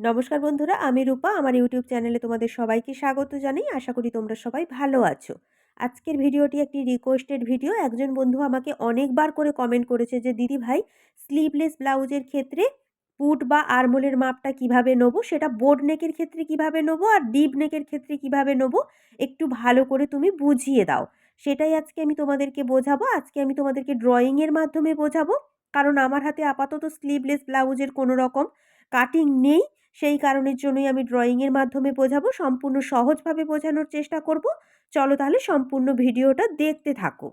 নমস্কার বন্ধুরা, আমি রূপা। আমার ইউটিউব চ্যানেলে তোমাদের সবাইকে স্বাগত জানাই। আশা করি তোমরা সবাই ভালো আছো। আজকের ভিডিওটি একটি রিকোয়েস্টেড ভিডিও। একজন বন্ধু আমাকে অনেকবার করে কমেন্ট করেছে যে দিদি ভাই, স্লিভলেস ব্লাউজের ক্ষেত্রে পুট বা আরমোলের মাপটা কিভাবে নেবো, সেটা বোর্ড নেকের ক্ষেত্রে কিভাবে নেবো আর ডিপ নেকের ক্ষেত্রে কিভাবে নেবো, একটু ভালো করে তুমি বুঝিয়ে দাও। সেটাই আজকে আমি তোমাদেরকে বোঝাবো। আজকে আমি তোমাদেরকে ড্রয়িংয়ের মাধ্যমে বোঝাবো, কারণ আমার হাতে আপাতত স্লিভলেস ব্লাউজের কোনো রকম কাটিং নেই। সেই কারণের জন্যই আমি ড্রয়িংয়ের মাধ্যমে বোঝাবো। সম্পূর্ণ সহজভাবে বোঝানোর চেষ্টা করব। চলো তাহলে সম্পূর্ণ ভিডিওটা দেখতে থাকো।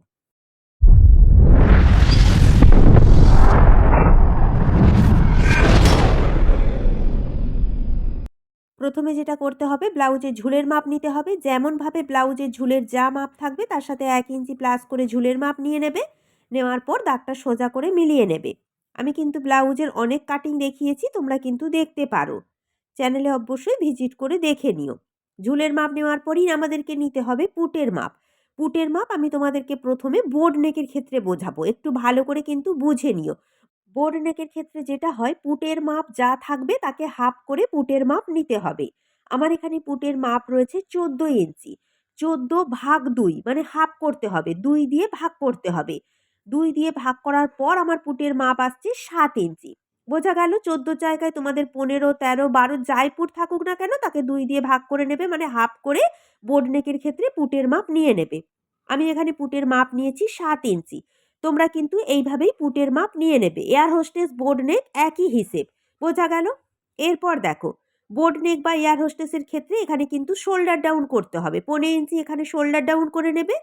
প্রথমে যেটা করতে হবে, ব্লাউজের ঝুলের মাপ নিতে হবে। যেমনভাবে ব্লাউজের ঝুলের যা মাপ থাকবে তার সাথে 1 ইঞ্চি প্লাস করে ঝুলের মাপ নিয়ে নেবে। নেওয়ার পর দাগটা সোজা করে মিলিয়ে নেবে। আমি কিন্তু ব্লাউজের অনেক কাটিং দেখিয়েছি, তোমরা কিন্তু দেখতে পারো। চ্যানেলে অবশ্যই ভিজিট করে দেখে নিও। ঝুলের মাপ নেওয়ার পরই আমাদেরকে নিতে হবে পুটের মাপ। পুটের মাপ আমি তোমাদেরকে প্রথমে বোর্ড নেকের ক্ষেত্রে বোঝাবো, একটু ভালো করে কিন্তু বুঝে নিও। বোর্ড নেকের ক্ষেত্রে যেটা হয়, পুটের মাপ যা থাকবে তাকে হাফ করে পুটের মাপ নিতে হবে। আমার এখানে পুটের মাপ রয়েছে 14 ইঞ্চি। 14/2 মানে হাফ করতে হবে, 2 দিয়ে ভাগ করতে হবে। 2 দিয়ে ভাগ করার পর আমার পুটের মাপ আসছে 7 ইঞ্চি। বোঝা গেল? 14 জায়গায় তোমাদের 15, 13, 12 যাই পুট থাকুক না কেন, তাকে 2 দিয়ে ভাগ করে নেবে, মানে হাফ করে বোর্ড নেকের ক্ষেত্রে পুটের মাপ নিয়ে নেবে। আমি এখানে পুটের মাপ নিয়েছি 7 ইঞ্চি। তোমরা কিন্তু এইভাবেই পুটের মাপ নিয়ে নেবে। এয়ার হোস্টেস, বোর্ড নেক একই হিসেব। বোঝা গেল? এরপর দেখো, বোর্ড নেক বা এয়ার হোস্টেসের ক্ষেত্রে এখানে কিন্তু শোল্ডার ডাউন করতে হবে। 15 ইঞ্চি এখানে শোল্ডার ডাউন করে নেবে।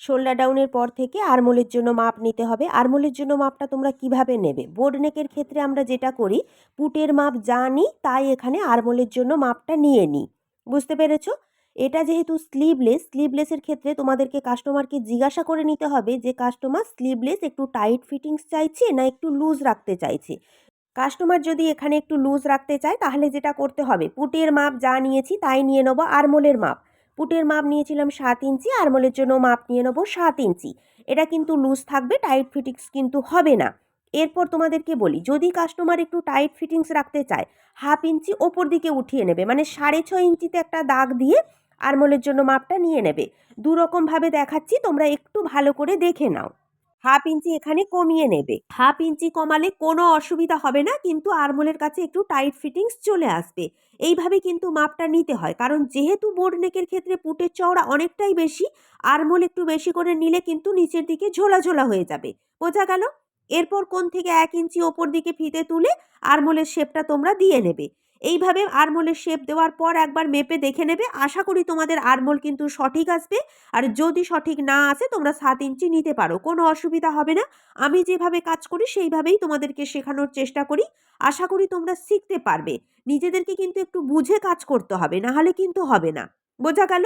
শোল্ডার ডাউনের পর থেকে আরমোলের জন্য মাপ নিতে হবে। আরমোলের জন্য মাপটা তোমরা কিভাবে নেবে? বোর্ড নেকের ক্ষেত্রে আমরা যেটা করি, পুটের মাপ যা নিই তাই এখানে আরমোলের জন্য মাপটা নিয়ে নিই। বুঝতে পেরেছো? এটা যেহেতু স্লিভলেসের ক্ষেত্রে তোমাদেরকে কাস্টমারকে জিজ্ঞাসা করে নিতে হবে যে কাস্টমার স্লিভলেস একটু টাইট ফিটিংস চাইছে না একটু লুজ রাখতে চাইছে। কাস্টমার যদি এখানে একটু লুজ রাখতে চায়, তাহলে যেটা করতে হবে, পুটের মাপ যা নিয়েছি তাই নিয়ে নেবো। আরমোলের মাপ, পুটের মাপ নিয়েছিলাম 7 ইঞ্চি, আরমোলের জন্য মাপ নিয়ে নেবো 7 ইঞ্চি। এটা কিন্তু লুজ থাকবে, টাইট ফিটিংস কিন্তু হবে না। এরপর তোমাদেরকে বলি, যদি কাস্টমার একটু টাইট ফিটিংস রাখতে চায়, হাফ ইঞ্চি ওপর দিকে উঠিয়ে নেবে, মানে 6.5 ইঞ্চিতে একটা দাগ দিয়ে আরমোলের জন্য মাপটা নিয়ে নেবে। দুরকমভাবে দেখাচ্ছি, তোমরা একটু ভালো করে দেখে নাও। হাফ ইঞ্চি এখানে কমিয়ে নেবে। হাফ ইঞ্চি কমালে কোনো অসুবিধা হবে না, কিন্তু আরমোলের কাছে একটু টাইট ফিটিংস চলে আসবে। এইভাবে কিন্তু মাপটা নিতে হয়, কারণ যেহেতু বোর্ড নেকের ক্ষেত্রে পুটের চওড়া অনেকটাই বেশি, আরমোল একটু বেশি করে নিলে কিন্তু নিচের দিকে ঝোলা ঝোলা হয়ে যাবে। বোঝা গেল? এরপর কোণ থেকে 1 ইঞ্চি ওপর দিকে ফিতে তুলে আরমোলের শেপটা তোমরা দিয়ে নেবে। এইভাবে আরমোলের শেপ দেওয়ার পর একবার মেপে দেখে নেবে। আশা করি তোমাদের আরমোল কিন্তু সঠিক আসবে। আর যদি সঠিক না আসে, তোমরা 7 ইঞ্চি নিতে পারো, কোনো অসুবিধা হবে না। আমি যেভাবে কাজ করি সেইভাবেই তোমাদেরকে শেখানোর চেষ্টা করি। আশা করি তোমরা শিখতে পারবে। নিজেদেরকে কিন্তু একটু বুঝে কাজ করতে হবে, না হলে কিন্তু হবে না। বোঝা গেল?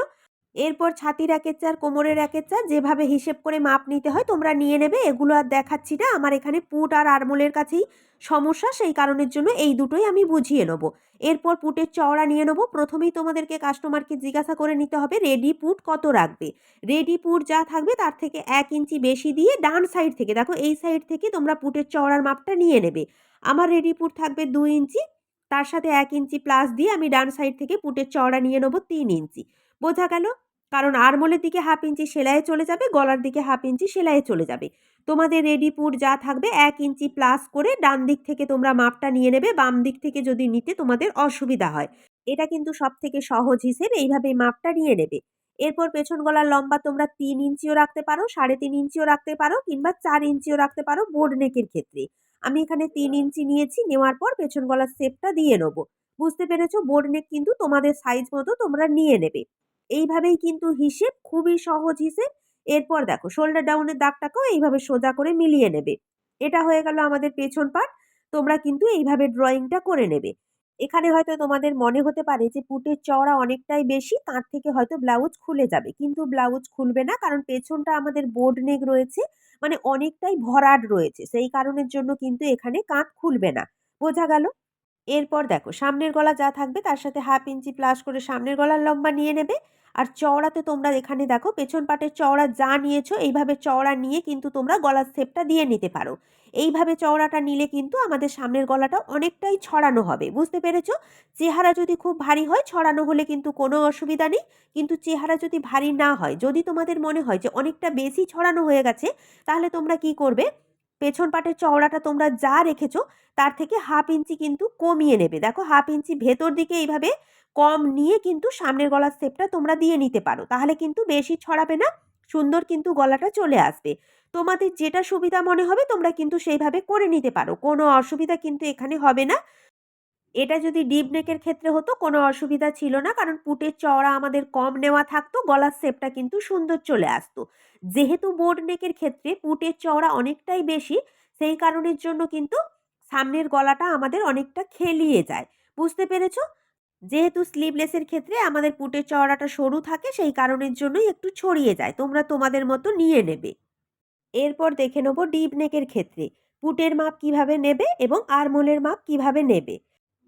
এরপর ছাতির 1 চার, কোমরের 1 চার, যেভাবে হিসেব করে মাপ নিতে হয় তোমরা নিয়ে নেবে। এগুলো আর দেখাচ্ছি না, আমার এখানে পুট আর আরমোলের কাছেই সমস্যা, সেই কারণের জন্য এই দুটোই আমি বুঝিয়ে নেবো। এরপর পুটের চওড়া নিয়ে নেবো। প্রথমেই তোমাদেরকে কাস্টমারকে জিজ্ঞাসা করে নিতে হবে রেডি পুট কত রাখবে। রেডি পুট যা থাকবে তার থেকে 1 ইঞ্চি বেশি দিয়ে ডান সাইড থেকে, দেখো এই সাইড থেকে তোমরা পুটের চওড়ার মাপটা নিয়ে নেবে। আমার রেডি পুট থাকবে 2 ইঞ্চি, তার সাথে 1 ইঞ্চি প্লাস দিয়ে আমি ডান সাইড থেকে পুটের চওড়া নিয়ে নেবো 3 ইঞ্চি। বোঝা গেল? কারণ আরমোলের দিকে হাফ ইঞ্চি সেলাইয়ে চলে যাবে, গলার দিকে হাফ ইঞ্চি সেলাইয়ে চলে যাবে। তোমাদের রেডি পুট যা থাকবে 1 ইঞ্চি প্লাস করে ডান দিক থেকে তোমরা মাপটা নিয়ে নেবে। বাম দিক থেকে যদি নিতে তোমাদের অসুবিধা হয়, এটা কিন্তু সব থেকে সহজ হিসেব, এইভাবে মাপটা নিয়ে নেবে। এরপর পেছন গলার লম্বা তোমরা 3 ইঞ্চিও রাখতে পারো, 3.5 ইঞ্চিও রাখতে পারো, কিংবা 4 ইঞ্চিও রাখতে পারো বোর্ড নেকের ক্ষেত্রে। আমি এখানে 3 ইঞ্চি নিয়েছি, নেওয়ার পর পেছন গলার শেপটা দিয়ে নেবো। বুঝতে পেরেছো? বোর্ড নেক কিন্তু তোমাদের সাইজ মতো তোমরা নিয়ে নেবে। এইভাবেই কিন্তু হিসেব, খুবই সহজ হিসেব। এরপর দেখো, শোল্ডার ডাউনের দাগটাকেও এইভাবে সোজা করে মিলিয়ে নেবে। এটা হয়ে গেল আমাদের পেছন পার্ট। তোমরা কিন্তু এইভাবে ড্রয়িংটা করে নেবে। এখানে হয়তো তোমাদের মনে হতে পারে যে পুটের চওড়া অনেকটাই বেশি, তার থেকে হয়তো ব্লাউজ খুলে যাবে, কিন্তু ব্লাউজ খুলবে না, কারণ পেছনটা আমাদের বোর্ড নেক রয়েছে, মানে অনেকটাই ভরাট রয়েছে, সেই কারণের জন্য কিন্তু এখানে কাঁধ খুলবে না। বোঝা গেল? এরপর দেখো, সামনের গলা যা থাকবে তার সাথে হাফ ইঞ্চি প্লাস করে সামনের গলার লম্বা নিয়ে নেবে। আর চওড়াতে তোমরা এখানে দেখো পেছন পাটের চওড়া যা নিয়েছো, এইভাবে চওড়া নিয়ে কিন্তু তোমরা গলার শেপটা দিয়ে নিতে পারো। এইভাবে চওড়াটা নিলে কিন্তু আমাদের সামনের গলাটা অনেকটাই ছড়ানো হবে, বুঝতে পেরেছো? চেহারা যদি খুব ভারী হয়, ছড়ানো হলে কিন্তু কোনো অসুবিধা নেই। কিন্তু চেহারা যদি ভারী না হয়, যদি তোমাদের মনে হয় যে অনেকটা বেশি ছড়ানো হয়ে গেছে, তাহলে তোমরা কি করবে, পেছন পাটের চওড়াটা তোমরা যা রেখেছো তার থেকে 1/2 ইঞ্চি কিন্তু কমিয়ে নেবে। দেখো 1/2 ইঞ্চি ভেতর দিকে এইভাবে কম নিয়ে কিন্তু সামনের গলার শেপটা তোমরা দিয়ে নিতে পারো। তাহলে কিন্তু বেশি ছড়াবে না, সুন্দর কিন্তু গলাটা চলে আসবে। তোমাদের যেটা সুবিধা মনে হবে তোমরা কিন্তু সেইভাবে করে নিতে পারো, কোনো অসুবিধা কিন্তু এখানে হবে না। এটা যদি ডিপ নেকের ক্ষেত্রে হতো কোনো অসুবিধা ছিল না, কারণ পুটের চওড়া আমাদের কম নেওয়া থাকতো, গলার শেপটা কিন্তু সুন্দর চলে আসতো। যেহেতু বোর্ড নেকের ক্ষেত্রে পুটের চওড়া অনেকটাই বেশি, সেই কারণের জন্য কিন্তু সামনের গলাটা আমাদের অনেকটা খেলিয়ে যায়, বুঝতে পেরেছো? যেহেতু স্লিভলেসের ক্ষেত্রে আমাদের পুটের চওড়াটা সরু থাকে, সেই কারণের জন্যই একটু ছড়িয়ে যায়, তোমরা তোমাদের মতো নিয়ে নেবে। এরপর দেখে নেব ডিপ নেকের ক্ষেত্রে পুটের মাপ কিভাবে নেবে এবং আরমোলের মাপ কিভাবে নেবে।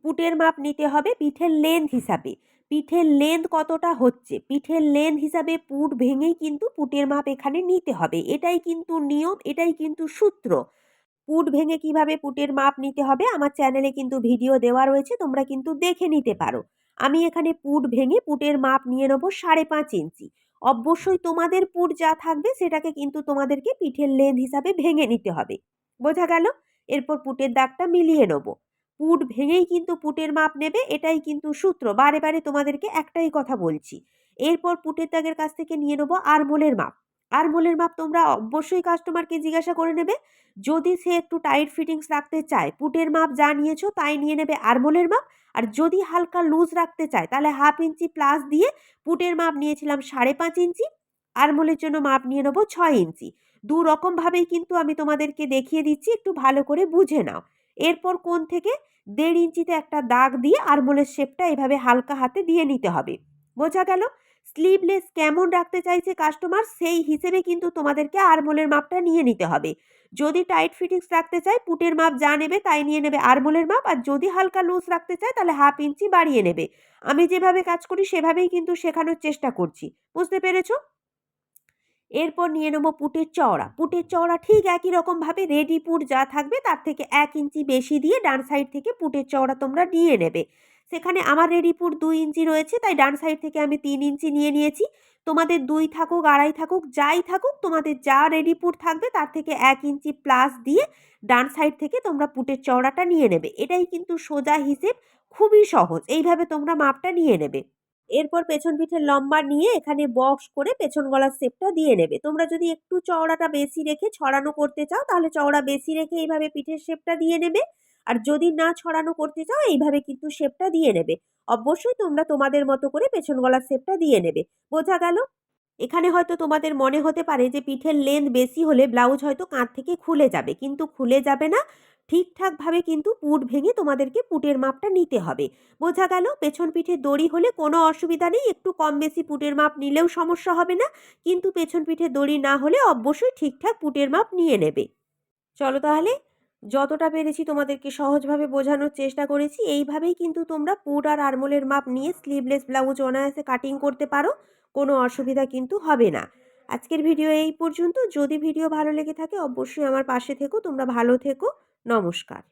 পুটের মাপ নিতে হবে পিঠের লেন্থ হিসাবে। পিঠের লেন্থ কতটা হচ্ছে, পিঠের লেন্থ হিসাবে পুট ভেঙেই কিন্তু পুটের মাপ এখানে নিতে হবে। এটাই কিন্তু নিয়ম, এটাই কিন্তু সূত্র। পুট ভেঙে কিভাবে পুটের মাপ নিতে হবে আমার চ্যানেলে কিন্তু ভিডিও দেওয়া রয়েছে, তোমরা কিন্তু দেখে নিতে পারো। আমি এখানে পুট ভেঙে পুটের মাপ নিয়ে নেবো 5.5 ইঞ্চি। অবশ্যই তোমাদের পুট যা থাকবে সেটাকে কিন্তু তোমাদেরকে পিঠের লেন্থ হিসাবে ভেঙে নিতে হবে, বোঝা গেল? এরপর পুটের দাগটা মিলিয়ে নেবো। পুট ভেঙেই কিন্তু পুটের মাপ নেবে, এটাই কিন্তু সূত্র, বারে বারে তোমাদেরকে একটাই কথা বলছি। এরপর পুটের দাগের কাছ থেকে নিয়ে নেবো আরমোলের মাপ। আরমোলের মাপ তোমরা অবশ্যই কাস্টমারকে জিজ্ঞাসা করে নেবে। যদি সে একটু টাইট ফিটিংস রাখতে চায়, পুটের মাপ যা নিয়েছো তাই নিয়ে নেবে আরমোলের মাপ। আর যদি হালকা লুজ রাখতে চায়, তাহলে 1/2 ইঞ্চি প্লাস দিয়ে পুটের মাপ নিয়েছিলাম 5.5 ইঞ্চি, আরমোলের জন্য মাপ নিয়ে নেবো 6 ইঞ্চি। দু রকমভাবেই কিন্তু আমি তোমাদেরকে দেখিয়ে দিচ্ছি, একটু ভালো করে বুঝে নাও। এরপর কোণ থেকে 1.5 ইঞ্চিতে একটা দাগ দিয়ে আরমোলের শেপটা এভাবে হালকা হাতে দিয়ে নিতে হবে, বোঝা গেল? স্লিভলেস কেমন রাখতে চাইছে কাস্টমার, সেই হিসেবে কিন্তু তোমাদেরকে আরমোলের মাপটা নিয়ে নিতে হবে। যদি টাইট ফিটিংস রাখতে চায়, পুটের মাপ যা নেবে তাই নিয়ে নেবে আরমোলের মাপ। আর যদি হালকা লুজ রাখতে চায়, তাহলে 1/2 ইঞ্চি বাড়িয়ে নেবে। আমি যেভাবে কাজ করি সেভাবেই কিন্তু শেখানোর চেষ্টা করছি, বুঝতে পেরেছো? এরপর নিয়ে নেবো পুটের চওড়া। পুটের চওড়া ঠিক একই রকমভাবে রেডি পুট যা থাকবে তার থেকে 1 ইঞ্চি বেশি দিয়ে ডান সাইড থেকে পুটের চওড়া তোমরা নিয়ে নেবে। সেখানে আমার রেডি পুট 2 ইঞ্চি রয়েছে, তাই ডান সাইড থেকে আমি 3 ইঞ্চি নিয়ে নিয়েছি। তোমাদের 2 থাকুক, 2.5 থাকুক, যাই থাকুক, তোমাদের যা রেডি পুট থাকবে তার থেকে 1 ইঞ্চি প্লাস দিয়ে ডান সাইড থেকে তোমরা পুটের চওড়াটা নিয়ে নেবে। এটাই কিন্তু সোজা হিসেব, খুবই সহজ। এইভাবে তোমরা মাপটা নিয়ে নেবে। এরপর পেছন পিঠের লম্বা নিয়ে এখানে বক্স করে পেছন গলার শেপটা দিয়ে নেবে। তোমরা যদি একটু চওড়াটা বেশি রেখে ছড়ানো করতে চাও, তাহলে চওড়া বেশি রেখে এইভাবে পিঠের শেপটা দিয়ে নেবে। আর যদি না ছড়ানো করতে চাও, এইভাবে কিন্তু শেপটা দিয়ে নেবে। অবশ্যই তোমরা তোমাদের মতো করে পেছন গলার শেপটা দিয়ে নেবে, বোঝা গেল? এখানে হয়তো তোমাদের মনে হতে পারে যে পিঠের লেন্থ বেশি হলে ব্লাউজ হয়তো কাঁধ থেকে খুলে যাবে, কিন্তু খুলে যাবে না। ঠিকঠাকভাবে কিন্তু পুট ভেঙে তোমাদেরকে পুটের মাপটা নিতে হবে, বোঝা গেল? পেছন পিঠে দড়ি হলে কোনো অসুবিধা নেই, একটু কম বেশি পুটের মাপ নিলেও সমস্যা হবে না। কিন্তু পেছন পিঠে দড়ি না হলে অবশ্যই ঠিকঠাক পুটের মাপ নিয়ে নেবে। চলো তাহলে, যতটা পেরেছি তোমাদেরকে সহজভাবে বোঝানোর চেষ্টা করেছি। এইভাবেই কিন্তু তোমরা পুট আর আরমোলের মাপ নিয়ে স্লিভলেস ব্লাউজ অনায়াসে কাটিং করতে পারো, কোনো অসুবিধা কিন্তু হবে না। আজকের ভিডিও এই পর্যন্ত। যদি ভিডিও ভালো লেগে থাকে অবশ্যই আমার পাশে থেকো, তোমরা ভালো থেকো। নমস্কার।